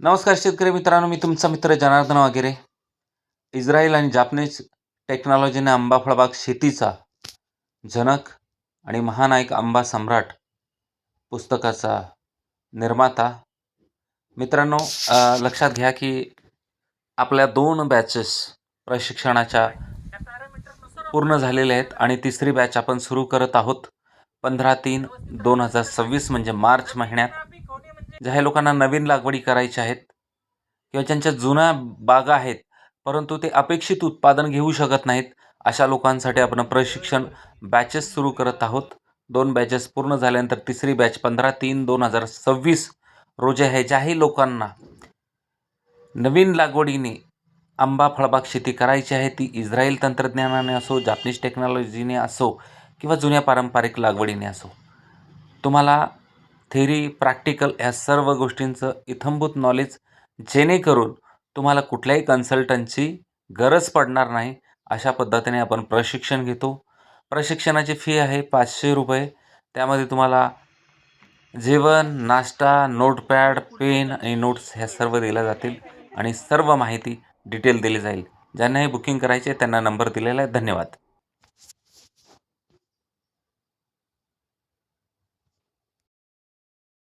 नमस्कार शेतकरी मित्रांनो, मी तुमचा मित्र जनार्दन वगैरे. इस्रायल आणि जापनीज टेक्नॉलॉजीने आंबा फळबाग शेतीचा जनक आणि महानायक आंबा सम्राट पुस्तकाचा निर्माता. मित्रांनो, लक्षात घ्या की आपल्या 2 बॅचेस प्रशिक्षणाच्या पूर्ण झालेल्या आहेत आणि तिसरी बॅच आपण सुरू करत आहोत 15/3/2026 म्हणजे मार्च महिन्यात. ज्या लोकांना नवीन लागवडी करायच्या आहेत किंवा ज्यांच्या जुन्या बागा आहेत परंतु ते अपेक्षित उत्पादन घेऊ शकत नाहीत, अशा लोकांसाठी आपण प्रशिक्षण बॅचेस सुरू करत आहोत. 2 बॅचेस पूर्ण झाल्यानंतर तिसरी बॅच 15/3/2026 रोजी आहे. ज्याही लोकांना नवीन लागवडीने आंबा फळबाग शेती करायची आहे, ती इस्रायल तंत्रज्ञानाने असो, जापनीज टेक्नॉलॉजीने असो किंवा जुन्या पारंपरिक लागवडीने असो, तुम्हाला थेरी, प्रॅक्टिकल ह्या सर्व गोष्टींचं इत्थंभूत नॉलेज, जेणेकरून तुम्हाला कुठल्याही कन्सल्टंटची गरज पडणार नाही, अशा पद्धतीने आपण प्रशिक्षण घेतो. प्रशिक्षणाची फी आहे ₹500. त्यामध्ये तुम्हाला जेवण, नाश्ता, नोटपॅड, पेन आणि नोट्स ह्या सर्व दिल्या जातील आणि सर्व माहिती डिटेल दिली जाईल. ज्यांनाही बुकिंग करायचे त्यांना नंबर दिलेला आहे. धन्यवाद.